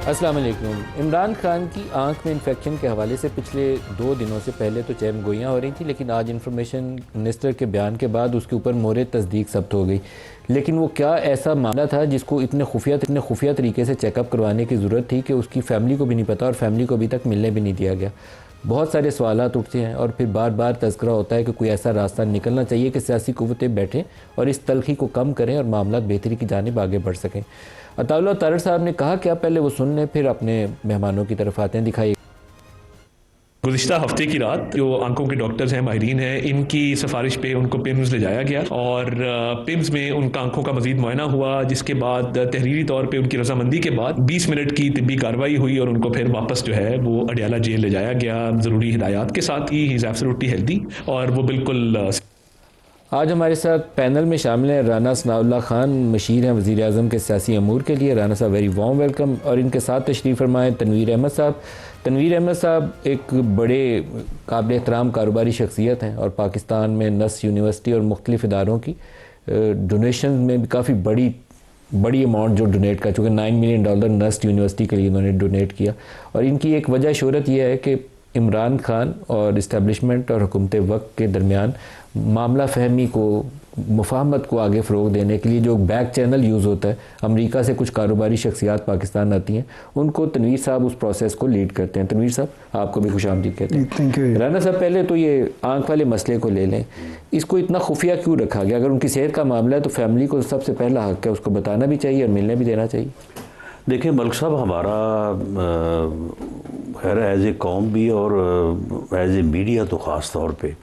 अस्सलाम वालेकुम। इमरान खान की आंख में इन्फेक्शन के हवाले से पिछले 2 दिनों से पहले तो चहम गोइयाँ हो रही थी, लेकिन आज इन्फॉर्मेशन मिनिस्टर के बयान के बाद उसके ऊपर मोहर तस्दीक सब्त हो गई। लेकिन वो क्या ऐसा मामला था जिसको इतने खुफिया तरीके से चेकअप करवाने की ज़रूरत थी कि उसकी फ़ैमिली को भी नहीं पता और फैमिली को अभी तक मिलने भी नहीं दिया गया। बहुत सारे सवालात उठते हैं और फिर बार बार तज़किरा होता है कि कोई ऐसा रास्ता निकलना चाहिए कि सियासी क़ुव्वतें बैठें और इस तलखी को कम करें और मामला बेहतरी की जानिब आगे बढ़ सकें। अताउल्लाह तारड़ साहब ने कहा क्या, पहले वो सुन लें फिर अपने मेहमानों की तरफ आते हैं। दिखाइए। गुज़िश्ता हफ्ते की रात जो आंखों के डॉक्टर्स हैं, माहिरीन हैं, इनकी सिफारिश पे उनको पिम्स ले जाया गया और पिम्स में उनका आंखों का मजीद मुआयना हुआ, जिसके बाद तहरीरी तौर पे उनकी रजामंदी के बाद 20 मिनट की तिब्बी कार्रवाई हुई और उनको फिर वापस जो है वो अडियाला जेल ले जाया गया ज़रूरी हिदायत के साथ। ही इज़ एब्सोल्युटली हेल्दी और वो बिल्कुल। आज हमारे साथ पैनल में शामिल हैं राना सनाउल्लाह खान, मशीर हैं वज़ीर आज़म के सियासी अमूर के लिए। राना साहब वेरी वार्म वेलकम। और इनके साथ तशरीफ़ फरमाएँ तनवीर अहमद साहब। तनवीर अहमद साहब एक बड़े काबिल एहतराम कारोबारी शख्सियत हैं और पाकिस्तान में नस यूनिवर्सिटी और मुख्तलिफ़ इदारों की डोनेशन में भी काफ़ी बड़ी अमाउंट जो डोनेट कर चुके। $9 मिलियन नस्ट यूनिवर्सिटी के लिए इन्होंने डोनेट किया। और इनकी एक वजह शोहरत यह है कि इमरान खान और इस्टेब्लिशमेंट और हुकूमत वक्त के दरमियान मामला फ़हमी को, मुफाहमत को आगे फ़रोग़ देने के लिए जो बैक चैनल यूज़ होता है, अमेरिका से कुछ कारोबारी शख्सियात पाकिस्तान आती हैं, उनको तनवीर साहब उस प्रोसेस को लीड करते हैं। तनवीर साहब आपको भी खुशामदीद कहते हैं। Thank you. राना साहब पहले तो ये आंख वाले मसले को ले लें, इसको इतना खुफिया क्यों रखा गया? अगर उनकी सेहत का मामला है तो फैमिली को सबसे पहला हक़ है, उसको बताना भी चाहिए और मिलने भी देना चाहिए। देखिए मलिक साहब, हमारा खैर एज ए कौम भी और एज ए मीडिया तो ख़ास तौर पे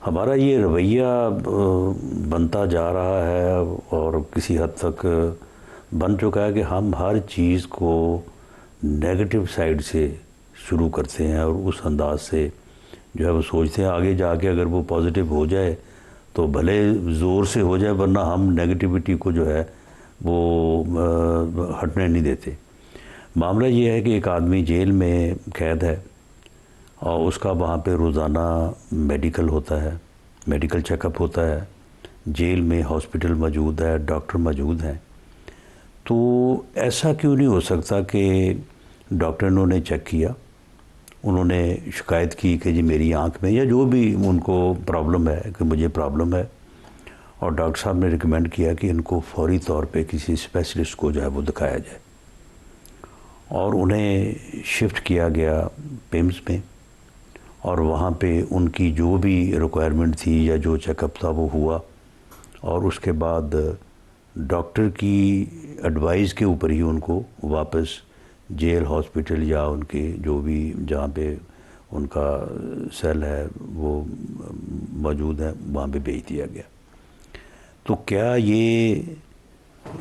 हमारा ये रवैया बनता जा रहा है और किसी हद तक बन चुका है कि हम हर चीज़ को नेगेटिव साइड से शुरू करते हैं और उस अंदाज से जो है वो सोचते हैं आगे जाके अगर वो पॉजिटिव हो जाए तो भले ज़ोर से हो जाए, वरना हम नेगेटिविटी को जो है वो हटने नहीं देते। मामला ये है कि एक आदमी जेल में कैद है और उसका वहाँ पे रोज़ाना मेडिकल होता है, मेडिकल चेकअप होता है। जेल में हॉस्पिटल मौजूद है, डॉक्टर मौजूद हैं। तो ऐसा क्यों नहीं हो सकता कि डॉक्टर ने चेक किया, उन्होंने शिकायत की कि जी मेरी आँख में या जो भी उनको प्रॉब्लम है कि मुझे प्रॉब्लम है, और डॉक्टर साहब ने रिकमेंड किया कि इनको फौरी तौर पे किसी स्पेशलिस्ट को जो है वो दिखाया जाए और उन्हें शिफ्ट किया गया पिम्स में। और वहाँ पे उनकी जो भी रिक्वायरमेंट थी या जो चेकअप था वो हुआ और उसके बाद डॉक्टर की एडवाइस के ऊपर ही उनको वापस जेल, हॉस्पिटल या उनके जो भी जहाँ पे उनका सेल है वो मौजूद है वहाँ पे भेज दिया गया। तो क्या ये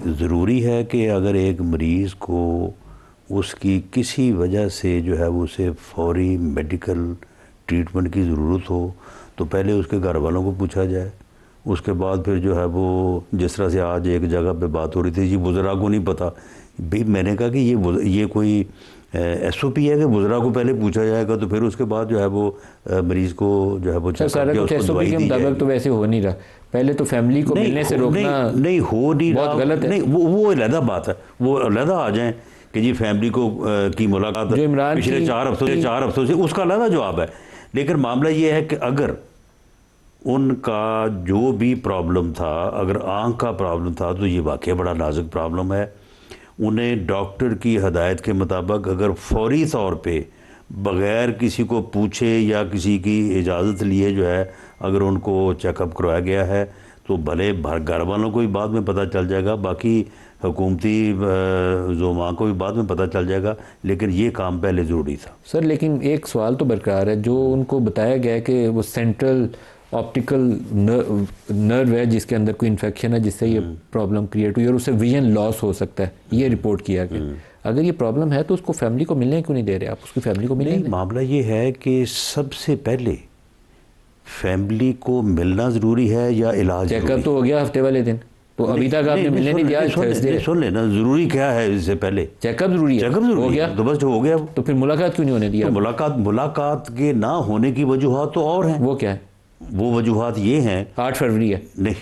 ज़रूरी है कि अगर एक मरीज़ को उसकी किसी वजह से जो है वो उसे फौरी मेडिकल ट्रीटमेंट की ज़रूरत हो तो पहले उसके घर वालों को पूछा जाए, उसके बाद फिर जो है वो जिस तरह से आज एक जगह पे बात हो रही थी जी बुज़ुर्ग को नहीं पता, भाई मैंने कहा कि ये कोई SOP है कि बुज़ुर्ग को पहले पूछा जाएगा तो फिर उसके बाद जो है वो मरीज़ को जो है वो SOP के मुताबिक तो वैसे हो नहीं रहा। पहले तो फैमिली को मिलने से रोकना नहीं हो नहीं बहुत गलत है। नहीं, वो अलहदा बात है, वो अलहदा आ जाएं कि जी फैमिली को की मुलाकात पिछले 4 हफ्तों से उसका अलहदा जवाब है। लेकिन मामला ये है कि अगर उनका जो भी प्रॉब्लम था, अगर आँख का प्रॉब्लम था तो ये वाकई बड़ा नाजुक प्रॉब्लम है। उन्हें डॉक्टर की हदायत के मुताबिक अगर फौरी तौर पे बग़ैर किसी को पूछे या किसी की इजाज़त लिए जो है अगर उनको चेकअप करवाया गया है तो भले घर वालों को भी बाद में पता चल जाएगा, बाकी हुकूमती ज़ोमा को भी बाद में पता चल जाएगा, लेकिन ये काम पहले ज़रूरी था। सर लेकिन एक सवाल तो बरकरार है, जो उनको बताया गया है कि वो सेंट्रल ऑप्टिकल नर्व है जिसके अंदर कोई इन्फेक्शन है जिससे ये प्रॉब्लम क्रिएट हुई और उससे विजन लॉस हो सकता है, ये रिपोर्ट किया गया। अगर ये प्रॉब्लम है तो उसको फैमिली को मिलने क्यों नहीं दे रहे आप? उसकी फैमिली को मिलने नहीं। मामला ये है कि सबसे पहले फैमिली को मिलना ज़रूरी है या इलाज? चेकअप तो हो गया हफ्ते वाले दिन, तो अभी तक आपने मिलने नहीं दिया। सुन लेना, ज़रूरी क्या है इससे पहले? चेकअप ज़रूरी है। चेकअप ज़रूरी हो गया तो बस हो गया। तो फिर मुलाकात क्यों नहीं होने दिया? तो मुलाकात के ना होने की वजूहात तो और हैं। वो क्या है? वो वजूहात ये हैं 8 फरवरी है। नहीं,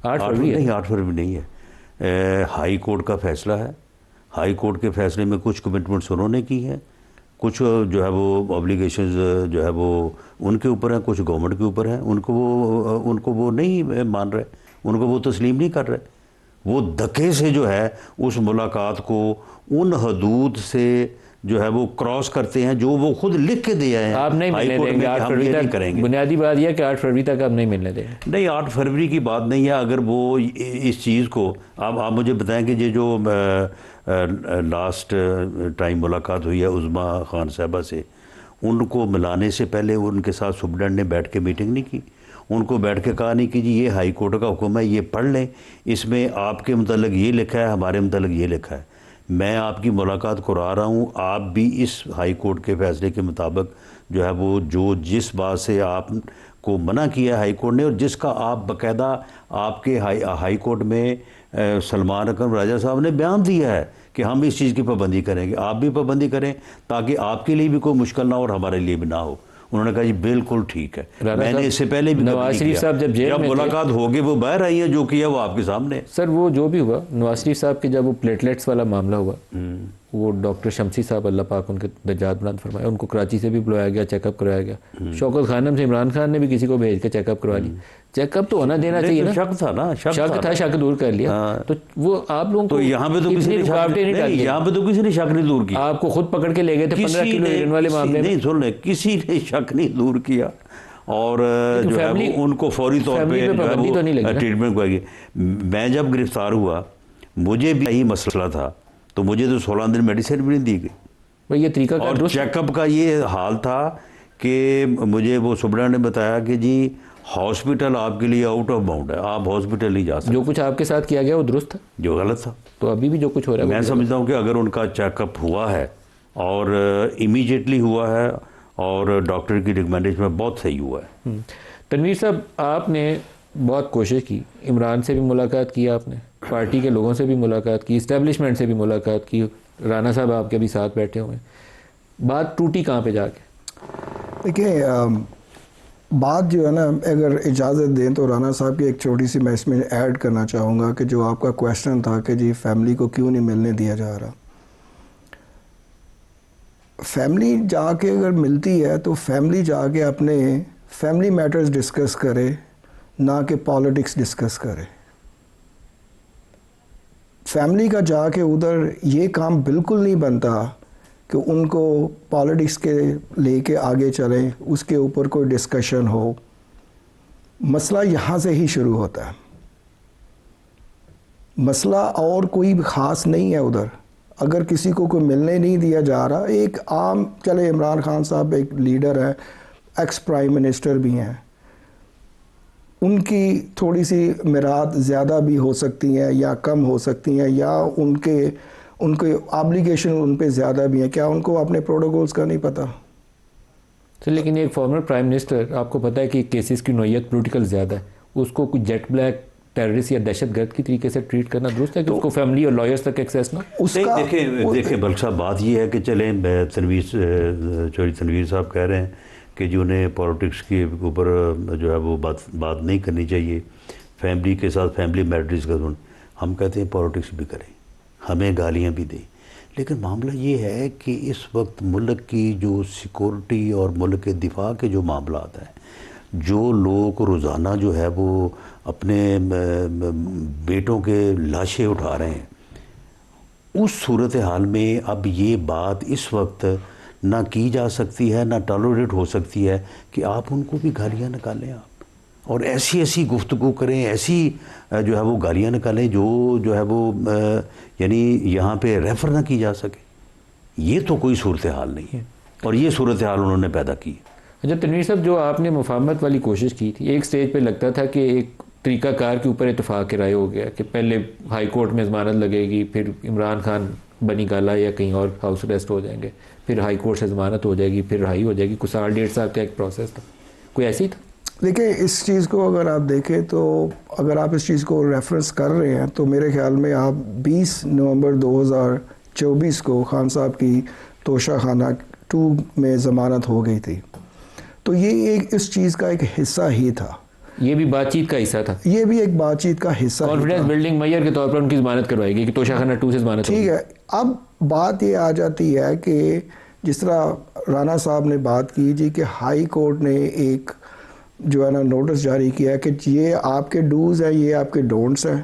8 फरवरी नहीं, 8 फरवरी नहीं है। हाई कोर्ट का फैसला है, हाई कोर्ट के फैसले में कुछ कमिटमेंट्स उन्होंने की हैं, कुछ जो है वो ऑब्लिगेशंस जो है वो उनके ऊपर हैं, कुछ गवर्नमेंट के ऊपर हैं। उनको वो नहीं मान रहे, उनको वो तस्लीम नहीं कर रहे। वो धक्के से जो है उस मुलाकात को उन हदूद से जो है वो क्रॉस करते हैं जो वो खुद लिख के दिए हैं। आप नहीं मिलने देंगे 8 फरवरी तक? करेंगे। बुनियादी बात यह है कि 8 फरवरी तक आप नहीं मिलने देंगे? नहीं, 8 फरवरी की बात नहीं है। अगर वो इस चीज़ को आप मुझे बताएं कि ये जो लास्ट टाइम मुलाकात हुई है उज़मा खान साहबा से, उनको मिलाने से पहले उनके साथ सुप्रीडेंट ने बैठ के मीटिंग नहीं की, उनको बैठ के कहा नहीं कि जी ये हाई कोर्ट का हुक्म है, ये पढ़ लें, इसमें आपके मुतल्लिक ये लिखा है, हमारे मुतल्लिक ये लिखा है, मैं आपकी मुलाकात करा रहा हूँ, आप भी इस हाई कोर्ट के फैसले के मुताबिक जो है वो जिस बात से आपको मना किया हाई कोर्ट ने और जिसका आप बाकायदा आपके हाई कोर्ट में सलमान अकरम राजा साहब ने बयान दिया है कि हम इस चीज़ की पाबंदी करेंगे, आप भी पाबंदी करें ताकि आपके लिए भी कोई मुश्किल ना हो और हमारे लिए भी ना हो। उन्होंने कहा जी बिल्कुल ठीक है। मैंने इससे पहले भी नवाज शरीफ साहब जब मुलाकात होगी वो बाहर आई है, जो किया वो आपके सामने। सर वो जो भी हुआ, नवाज शरीफ साहब के जब वो प्लेटलेट्स वाला मामला हुआ, वो डॉक्टर शमसी साहब अल्लाह पाक उनके दर्जात बुलंद फरमाए, उनको कराची से भी बुलाया गया, चेकअप करवाया गया। शौकत खानम से इमरान खान ने भी किसी को भेज के चेकअप करवा लिया। चेकअप तो होना देना चाहिए ना। शक था ना, शक दूर कर लिया। तो वो आप लोगों को यहाँ पे तो किसी ने शक नहीं दूर किया। आपको खुद पकड़ के ले गए थे 15 किलो हेरोइन वाले मामले में। नहीं सुन ले, किसी ने शक नहीं दूर किया और जो है वो उनको फौरी तौर पे ट्रीटमेंट को। मैं जब गिरफ्तार हुआ मुझे भी यही मसला था, तो मुझे तो 16 दिन मेडिसिन भी नहीं दी गई। ये तरीका और चेकअप का ये हाल था कि मुझे वो सुब्रा ने बताया कि जी हॉस्पिटल आपके लिए आउट ऑफ बाउंड है, आप हॉस्पिटल नहीं जा सकते। जो कुछ आपके साथ किया गया वो दुरुस्त था? जो गलत था। तो अभी भी जो कुछ हो रहा है मैं समझता हूँ कि अगर उनका चेकअप हुआ है और इमीडिएटली हुआ है और डॉक्टर की रिकमेंडेशन में बहुत सही हुआ है। तनवीर साहब, आपने बहुत कोशिश की, इमरान से भी मुलाकात की, आपने पार्टी के लोगों से भी मुलाकात की, इस्टेब्लिशमेंट से भी मुलाकात की, राना साहब आपके भी साथ बैठे हुए हैं, बात टूटी कहाँ पे जाके? देखिए, बात जो है ना, अगर इजाज़त दें तो राना साहब की एक छोटी सी मैं इसमें ऐड करना चाहूँगा कि जो आपका क्वेश्चन था कि जी फैमिली को क्यों नहीं मिलने दिया जा रहा। फैमिली जाके अगर मिलती है तो फैमिली जाके अपने फैमिली मैटर्स डिस्कस करे, ना कि पॉलिटिक्स डिस्कस करे। फैमिली का जाके उधर ये काम बिल्कुल नहीं बनता कि उनको पॉलिटिक्स के लेके आगे चलें, उसके ऊपर कोई डिस्कशन हो। मसला यहाँ से ही शुरू होता है। मसला और कोई ख़ास नहीं है उधर। अगर किसी को कोई मिलने नहीं दिया जा रहा, एक आम, चले इमरान खान साहब एक लीडर है, एक्स प्राइम मिनिस्टर भी हैं, उनकी थोड़ी सी मिराद ज़्यादा भी हो सकती हैं या कम हो सकती हैं, या उनके ऑब्लिगेशन उन पे ज़्यादा भी हैं। क्या उनको अपने प्रोटोकॉल्स का नहीं पता? तो लेकिन एक फॉर्मर प्राइम मिनिस्टर, आपको पता है कि केसेस की नोयत पॉलिटिकल ज़्यादा है, उसको कुछ जेट ब्लैक टेररिस्ट या दहशतगर्द की तरीके से ट्रीट करना दुरुस्त है कि उसको फैमिली और लॉयर्स तक एक्सेस ना? उसका देखिए बल्क साहब, बात ये है कि चलें तनवीर साहब कह रहे हैं कि जो उन्हें पॉलिटिक्स के ऊपर जो है वो बात नहीं करनी चाहिए, फैमिली के साथ फैमिली मैटर्स का। हम कहते हैं पॉलिटिक्स भी करें, हमें गालियाँ भी दें, लेकिन मामला ये है कि इस वक्त मुल्क की जो सिक्योरिटी और मुल्क के दिफा के जो मामला आता है, जो लोग रोज़ाना जो है वो अपने बेटों के लाशें उठा रहे हैं, उस सूरत हाल में अब ये बात इस वक्त ना की जा सकती है, ना टॉलरेट हो सकती है कि आप उनको भी गालियाँ निकालें आप, और ऐसी गुफ्तगू करें, ऐसी जो है वो गालियाँ निकालें जो है वो यानी यहाँ पे रेफ़र ना की जा सके। ये तो कोई सूरत हाल नहीं है, और ये सूरत हाल उन्होंने पैदा की। अच्छा तनवीर साहब, जो आपने मुफाहमत वाली कोशिश की थी, एक स्टेज पे लगता था कि एक तरीक़ाकार के ऊपर इत्तेफाक राय हो गया कि पहले हाई कोर्ट में ज़मानत लगेगी, फिर इमरान खान बनी गाला या कहीं और हाउस अरेस्ट हो जाएंगे, फिर हाई कोर्ट से ज़मानत हो जाएगी, फिर रिहाई हो जाएगी। कुछ 1.5 साल का एक प्रोसेस था, कोई ऐसी था? देखिए, इस चीज़ को अगर आप देखें तो अगर आप इस चीज़ को रेफरेंस कर रहे हैं तो मेरे ख्याल में आप 20 नवंबर 2024 को खान साहब की तोशा खाना 2 में ज़मानत हो गई थी, तो ये एक इस चीज़ का एक हिस्सा ही था। ये भी बातचीत का हिस्सा था। ये भी एक बातचीत का हिस्सा ही कॉन्फिडेंस था। बिल्डिंग मेजर के तौर पर उनकी जमानत करवाएगी कि तोशा खाना 2 से जमानत ठीक है, अब बात ये आ जाती है कि जिस तरह राणा साहब ने बात की जी कि हाई कोर्ट ने एक जो है ना नोटिस जारी किया कि ये आपके डूज हैं, ये आपके डोंट्स हैं।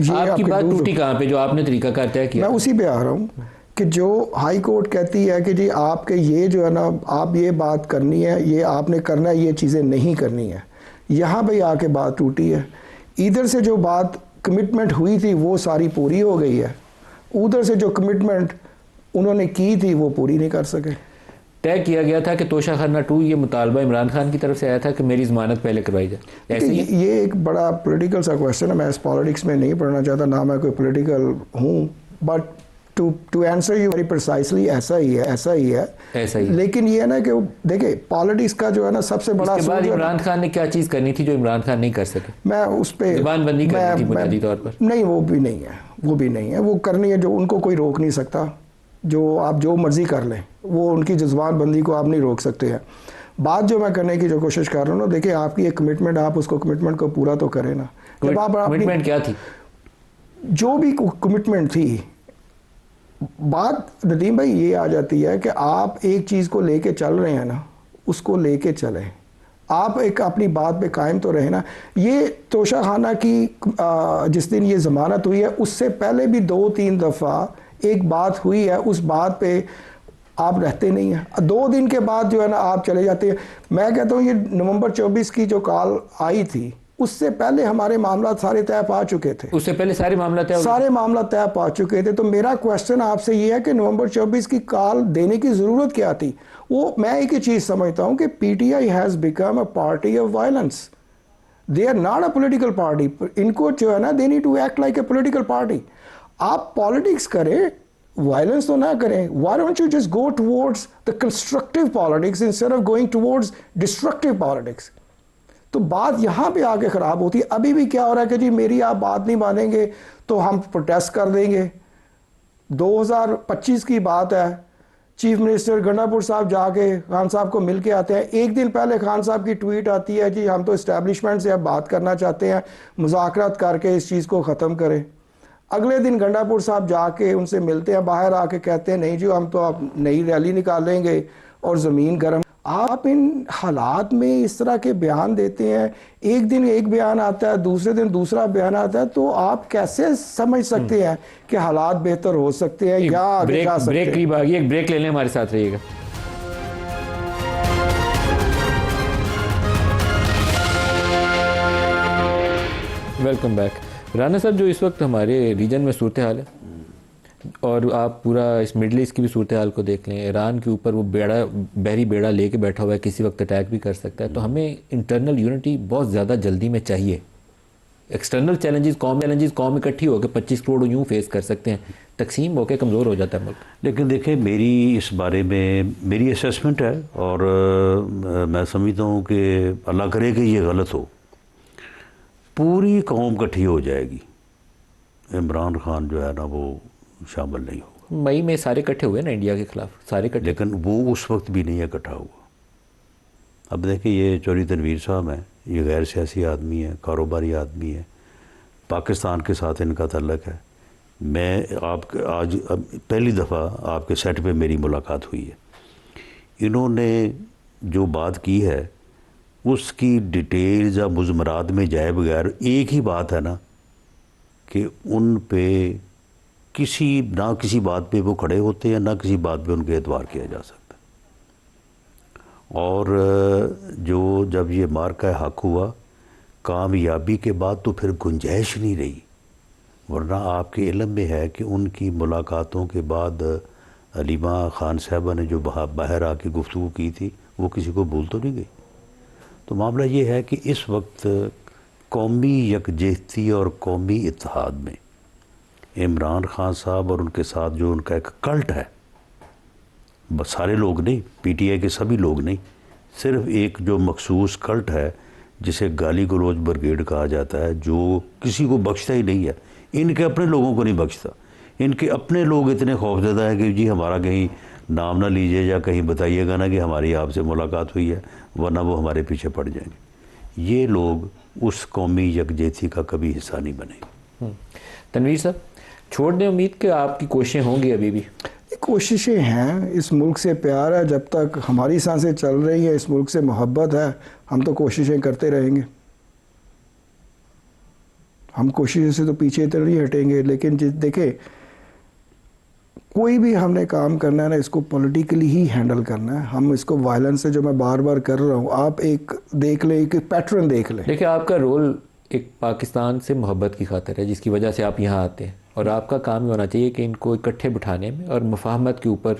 ये आपकी आपके बात do's- टूटी कहाँ पे जो आपने तरीकाकार तय किया? मैं उसी पे आ रहा हूँ कि जो हाई कोर्ट कहती है कि जी आपके ये जो है ना आप ये बात करनी है, ये आपने करना है, ये चीज़ें नहीं करनी है। यहाँ पे आके बात टूटी है। इधर से जो बात कमिटमेंट हुई थी वो सारी पूरी हो गई है, उधर से जो कमिटमेंट उन्होंने की थी वो पूरी नहीं कर सके। तय किया गया था कि तोशा खाना 2 ये मुतालबा इमरान खान की तरफ से आया था कि मेरी जमानत पहले करवाई जाए, ऐसे ही? ये एक बड़ा पॉलिटिकल सा क्वेश्चन है, मैं इस पॉलिटिक्स में नहीं पढ़ना चाहता, ना मैं कोई पॉलिटिकल हूँ, but to answer you very precisely ऐसा ही है, ऐसा ही है, ऐसा ही। लेकिन ये है ना कि देखिए पॉलिटिक्स का जो है ना सबसे बड़ा इसके बाद सूत्र- इमरान खान ने क्या चीज़ करनी थी जो इमरान खान नहीं कर सके? मैं उस पर जुबानबंदी करनी थी बुनियादी तौर पर। नहीं, वो भी नहीं है, वो भी नहीं है, वो करनी है जो उनको कोई रोक नहीं सकता। जो आप जो मर्जी कर लें, वो उनकी जज्बातबंदी को आप नहीं रोक सकते हैं। बात जो मैं करने की जो कोशिश कर रहा हूँ ना, देखिए आपकी एक कमिटमेंट, आप उसको कमिटमेंट को पूरा तो करें ना। जब आप अपनी कमिटमेंट क्या थी? जो भी कमिटमेंट थी, बात नदीम भाई ये आ जाती है कि आप एक चीज़ को लेके चल रहे हैं ना, उसको लेके चलें। आप एक अपनी बात पे कायम तो रहे ना। ये तोशा खाना की जिस दिन ये ज़मानत हुई है उससे पहले भी 2-3 दफ़ा एक बात हुई है, उस बात पे आप रहते नहीं हैं। 2 दिन के बाद जो है ना आप चले जाते हैं। मैं कहता हूँ ये नवंबर 24 की जो कॉल आई थी उससे पहले हमारे मामला सारे तय पा चुके थे, उससे पहले सारे मामला तय हो गए। सारे मामला तय पा चुके थे। तो मेरा क्वेश्चन आपसे ये है कि नवंबर 24 की कॉल देने की ज़रूरत क्या थी? वो मैं एक ही चीज़ समझता हूँ कि PTI has become a party of violence. They are not a political party. इनको जो है ना they need to act like a political party. आप पॉलिटिक्स करें, वायलेंस तो ना करें। Why don't you just go towards the constructive politics instead of going towards destructive politics? तो बात यहाँ पे आके ख़राब होती है। अभी भी क्या हो रहा है कि जी मेरी आप बात नहीं मानेंगे तो हम प्रोटेस्ट कर देंगे। 2025 की बात है, चीफ मिनिस्टर गंडापुर साहब जाके खान साहब को मिल के आते हैं। एक दिन पहले खान साहब की ट्वीट आती है जी हम तो इस्टेब्लिशमेंट से अब बात करना चाहते हैं, मुज़ाकरात करके इस चीज़ को ख़त्म करें। अगले दिन गंडापुर साहब जाके उनसे मिलते हैं, बाहर आके कहते हैं नहीं जी हम तो अब नई रैली निकालेंगे और ज़मीन गर्म। आप इन हालात में इस तरह के बयान देते हैं, एक दिन एक बयान आता है, दूसरे दिन दूसरा बयान आता है, तो आप कैसे समझ सकते हैं कि हालात बेहतर हो सकते हैं या आगे जा सकते ब्रेक हैं? करीब आ गई, एक ब्रेक ले लें, हमारे साथ रहिएगा। Welcome back. राना साहब, जो इस वक्त हमारे रीजन में सूरत हाल है और आप पूरा इस मिडल ईस्ट की भी सूरत हाल को देख लें, ईरान के ऊपर वो बेड़ा, बहरी बेड़ा लेके बैठा हुआ है, किसी वक्त अटैक भी कर सकता है। तो हमें इंटरनल यूनिटी बहुत ज़्यादा जल्दी में चाहिए। एक्सटर्नल चैलेंजेस कौम इकट्ठी होकर 25 करोड़ यूँ फेस कर सकते हैं, तकसीम होकर कमज़ोर हो जाता है मुल्क। लेकिन देखिए मेरी इस बारे में मेरी असेसमेंट है और मैं समझता हूँ कि अल्लाह करे कि ये गलत हो, पूरी कौम इकट्ठी हो जाएगी, इमरान खान जो है ना वो शामिल नहीं होगा। मई में सारे इकट्ठे हुए ना इंडिया के खिलाफ, सारे इकट्ठे। लेकिन वो उस वक्त भी नहीं इकट्ठा हुआ। अब देखिए ये चौधरी तनवीर साहब हैं, ये गैर सियासी आदमी है, कारोबारी आदमी है, पाकिस्तान के साथ इनका तल्लक है। मैं आज पहली दफ़ा आपके सेट पे मेरी मुलाकात हुई है। इन्होंने जो बात की है उसकी डिटेल्स या मुज़मरात में जाए बगैर एक ही बात है ना कि उन पे ना किसी बात पे वो खड़े होते हैं, ना किसी बात पे उनके एतबार किया जा सकता। और जो जब ये मार्का हक हुआ कामयाबी के बाद तो फिर गुंजाइश नहीं रही। वरना आपके इल्म में है कि उनकी मुलाकातों के बाद अलीमा खान साहबा ने जो बाहर आके गुफ्तगू की थी वो किसी को भूल तो नहीं गई। तो मामला ये है कि इस वक्त कौमी यकजहती और कौमी इत्तेहाद में इमरान खान साहब और उनके साथ जो उनका एक कल्ट है, बस सारे लोग नहीं, पीटीआई के सभी लोग नहीं, सिर्फ एक जो मखसूस कल्ट है जिसे गाली गलौज ब्रिगेड कहा जाता है, जो किसी को बख्शता ही नहीं है। इनके अपने लोगों को नहीं बख्शता। इनके अपने लोग इतने खौफजदा है कि जी हमारा कहीं नाम ना लीजिए या कहीं बताइएगा ना कि हमारी आपसे मुलाकात हुई है, वरना वो हमारे पीछे पड़ जाएंगे। ये लोग उस कौमी यकजहती का कभी हिस्सा नहीं बने। तनवीर साहब, छोड़ दें उम्मीद कि आपकी कोशिशें होंगी अभी भी? कोशिशें हैं, इस मुल्क से प्यार है, जब तक हमारी सांसें चल रही हैं, इस मुल्क से मोहब्बत है, हम तो कोशिशें करते रहेंगे। हम कोशिशों से तो पीछे तो नहीं हटेंगे, लेकिन देखें, कोई भी हमने काम करना है ना, इसको पॉलिटिकली ही हैंडल करना है। हम इसको वायलेंस से, जो मैं बार बार कर रहा हूँ, आप एक देख लें, एक पैटर्न देख लें। देखिए, आपका रोल एक पाकिस्तान से मोहब्बत की खातिर है, जिसकी वजह से आप यहाँ आते हैं, और आपका काम ये होना चाहिए कि इनको इकट्ठे बिठाने में और मुफाहमत के ऊपर,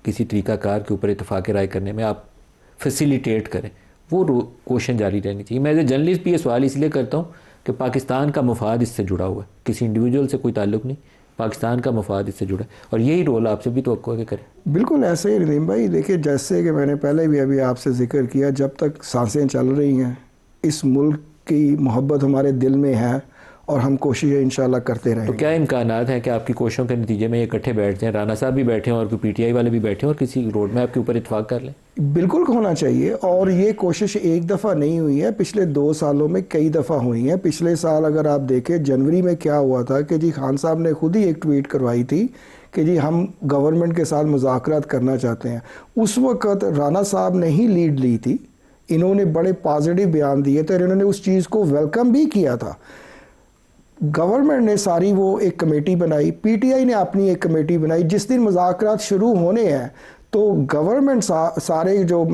किसी तरीक़ाकार के ऊपर इत्तफाक़ राय करने में आप फैसिलिटेट करें। वो कोशिश जारी रहनी चाहिए। मैं एज ए जर्नलिस्ट भी ये सवाल इसलिए करता हूँ कि पाकिस्तान का मफाद इससे जुड़ा हुआ है, किसी इंडिविजुअल से कोई ताल्लुक़ नहीं, पाकिस्तान का मफाद इससे जुड़ा है, और यही रोल आपसे भी तवक्को है कि करें। बिल्कुल ऐसे ही नदीम भाई, देखिए, जैसे कि मैंने पहले भी अभी आपसे जिक्र किया, जब तक सांसें चल रही हैं, इस मुल्क की मोहब्बत हमारे दिल में है, और हम कोशिशें इंशाल्लाह करते रहेंगे। तो क्या इम्कानात हैं कि आपकी कोशिशों के नतीजे में ये इकट्ठे बैठते हैं, राना साहब भी बैठे हैं और PTI वाले भी बैठे हैं, और किसी रोड मैप के ऊपर इत्तफाक कर लें? बिल्कुल होना चाहिए, और ये कोशिश एक दफ़ा नहीं हुई है, पिछले 2 सालों में कई दफ़ा हुई है। पिछले साल अगर आप देखें, जनवरी में क्या हुआ था कि जी खान साहब ने खुद ही एक ट्वीट करवाई थी कि जी हम गवर्नमेंट के साथ मुज़ाकरात करना चाहते हैं। उस वक़्त राना साहब ने ही लीड ली थी, इन्होंने बड़े पॉजिटिव बयान दिए थे, और इन्होंने उस चीज़ को वेलकम भी किया था। गवर्नमेंट ने सारी वो एक कमेटी बनाई, PTI ने अपनी एक कमेटी बनाई। जिस दिन मुज़ाकरात शुरू होने हैं, तो गवर्नमेंट सारे जो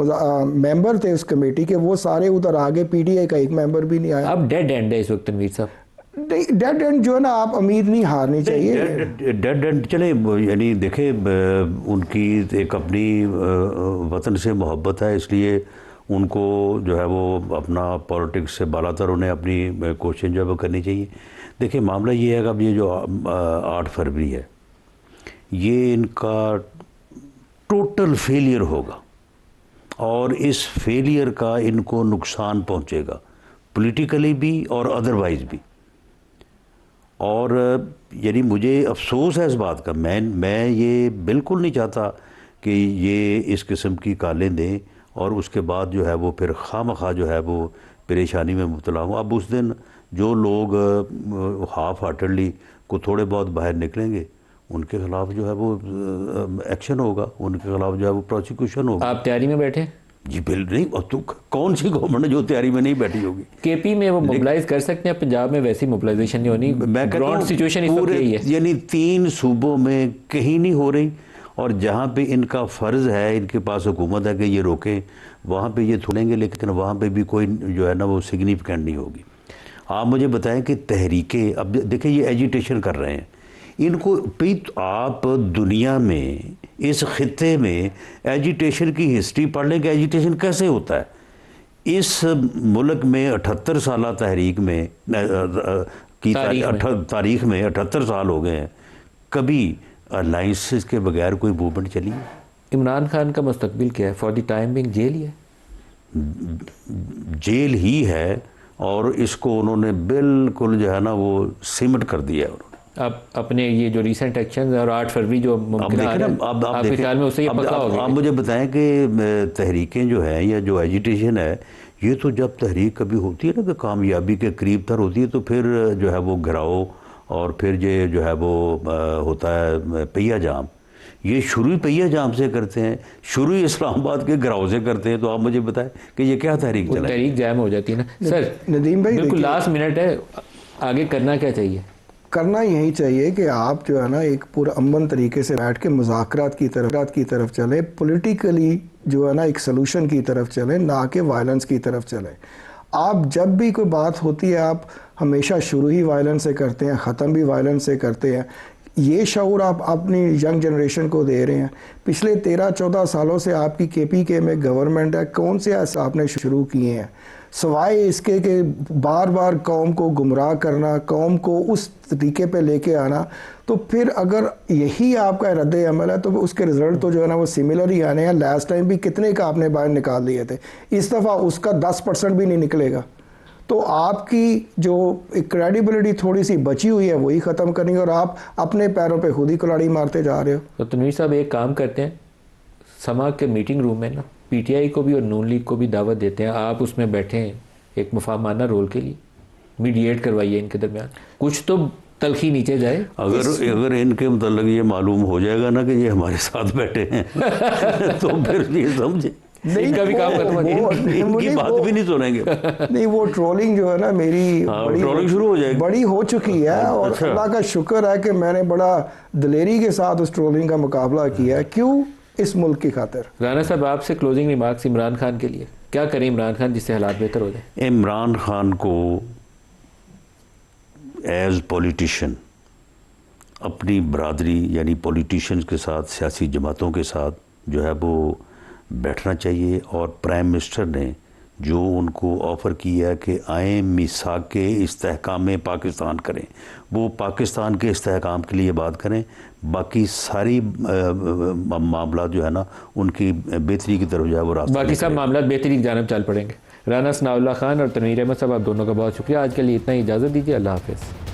मेंबर थे उस कमेटी के, वो सारे उधर आगे, PTI का एक मेंबर भी नहीं आया। अब डेड एंड है इस वक्त तनवीर साहब। डेड एंड जो है ना, आप उम्मीद नहीं हारनी चाहिए। डेड एंड चले, यानी देखे, उनकी एक अपनी वतन से मोहब्बत है, इसलिए उनको जो है वो अपना पॉलिटिक्स से बालातर उन्हें अपनी कोशिश जो है वो करनी चाहिए। देखिए, मामला ये है कि अब ये जो 8 फरवरी है, ये इनका टोटल फेलियर होगा, और इस फेलियर का इनको नुकसान पहुंचेगा, पॉलिटिकली भी और अदरवाइज भी। और यानी मुझे अफसोस है इस बात का, मैं ये बिल्कुल नहीं चाहता कि ये इस किस्म की कालें दें और उसके बाद जो है वो फिर खामखा जो है वो परेशानी में मुब्तला हूँ। अब उस दिन जो लोग हाफ हार्टेडली को थोड़े बहुत बाहर निकलेंगे, उनके खिलाफ जो है वो एक्शन होगा, उनके खिलाफ जो है वो प्रोसिक्यूशन होगा। आप तैयारी में बैठे? जी बिल्कुल नहीं। और तो कौन सी गवर्नमेंट है जो तैयारी में नहीं बैठी होगी? KP में वो मोबिलाइज कर सकते हैं, पंजाब में वैसी मोबिलाइजेशन नहीं होनी। मैं कहता हूं सिचुएशन इस वक्त यही है, यानी 3 सूबों में कहीं नहीं हो रही, और जहाँ पे इनका फ़र्ज़ है, इनके पास हुकूमत है कि ये रोकें, वहाँ पे ये छोड़ेंगे, लेकिन वहाँ पे भी कोई जो है ना वो सिग्निफिकेंट नहीं होगी। आप मुझे बताएं कि तहरीकें, अब देखिए ये एजिटेशन कर रहे हैं, इनको आप दुनिया में, इस खित्ते में एजिटेशन की हिस्ट्री पढ़ लें कि एजिटेशन कैसे होता है। इस मुल्क में 78 साल तहरीक में तारीख में 78 साल हो गए हैं, कभी अलाइंसेस के बगैर कोई मूवमेंट चली है? इमरान खान का मुस्तकबिल क्या है? For the time being jail ही है, जेल ही है, और इसको उन्होंने बिल्कुल जो है ना वो सिमट कर दिया है उन्होंने। अब अपने ये जो रीसेंट एक्शन और 8 फरवरी जो मुमकिन है, आपके ख्याल में उससे ये पक्का हो गया? आप मुझे बताएं कि तहरीकें जो हैं या जो एजिटेशन है, ये तो जब तहरीक कभी होती है ना कि कामयाबी के करीब तर होती है, तो फिर जो है वो घिराओ, और फिर ये जो है वो होता है पहिया जाम। ये शुरू ही पहिया जाम से करते हैं, शुरू ही इस्लामाबाद के घिराव से करते हैं। तो आप मुझे बताएं कि ये क्या तहरीक चला? तहरीक जाम हो जाती है ना। सर नदीम भाई, बिल्कुल लास्ट मिनट है, आगे करना क्या चाहिए? करना यही चाहिए कि आप जो है ना एक पुरअमन तरीके से बैठ के मुज़ाकरात की तरफ चलें, पॉलिटिकली जो है ना एक सलूशन की तरफ चलें, ना कि वायलेंस की तरफ चलें। आप जब भी कोई बात होती है, आप हमेशा शुरू ही वायलेंस से करते हैं, ख़त्म भी वायलेंस से करते हैं। ये शऊर आप अपनी यंग जनरेशन को दे रहे हैं। पिछले 13-14 सालों से आपकी KPK में गवर्नमेंट है, कौन से ऐसे आपने शुरू किए हैं सवाए इसके कि बार बार कौम को गुमराह करना, कौम को उस तरीके पे लेके आना? तो फिर अगर यही आपका रद्द अमल है, तो उसके रिजल्ट तो जो है ना वो सिमिलर ही आने हैं। लास्ट टाइम भी कितने का आपने बाहर निकाल दिए थे, इस दफ़ा उसका 10% भी नहीं निकलेगा। तो आपकी जो एक क्रेडिबिलिटी थोड़ी सी बची हुई है वही ख़त्म करनी, और आप अपने पैरों पे खुद ही कुल्हाड़ी मारते जा रहे हो। तो तनवीर साहब एक काम करते हैं, समा के मीटिंग रूम में ना PTI को भी और नून लीग को भी दावत देते हैं, आप उसमें बैठें, एक मुफाहमाना रोल के लिए, मीडिएट करवाइए इनके दरमियान, कुछ तो तलखी नीचे जाए। अगर इनके मतलब ये मालूम हो जाएगा ना कि ये हमारे साथ बैठे हैं तो फिर ये समझे इनका भी काम खत्म हो जाएगा, इनकी बात भी नहीं सुनेंगे। नहीं, वो ट्रोलिंग जो है ना मेरी ट्रोलिंग शुरू हो जाएगी, बड़ी हो चुकी है। और अच्छा। अल्लाह का शुक्र है कि मैंने बड़ा दलेरी के साथ उस ट्रोलिंग का मुकाबला किया है। क्यों? इस मुल्क की खातिर। राना साहब आपसे क्लोजिंग रिमार्क्स इमरान खान के लिए, क्या करें इमरान खान जिससे हालात बेहतर हो जाए? इमरान खान को एज पॉलिटिशियन अपनी बरादरी यानी पॉलिटिशियंस के साथ, सियासी जमातों के साथ जो है वो बैठना चाहिए। और प्राइम मिनिस्टर ने जो उनको ऑफ़र किया कि आए मिसाक के इस्तेहकाम पाकिस्तान करें, वो पाकिस्तान के इस्तेहकाम के लिए बात करें, बाकी सारी मामला जो है ना उनकी बेहतरी की तरफ जो है वो रास्ता, बाकी सब मामला बेहतरी की जानब चल पड़ेंगे। राना सनाउल्लाह खान और तनवीर अहमद साहब, आप दोनों का बहुत शुक्रिया। आज के लिए इतना ही, इजाज़त दीजिए। अल्लाह हाफ़िज़।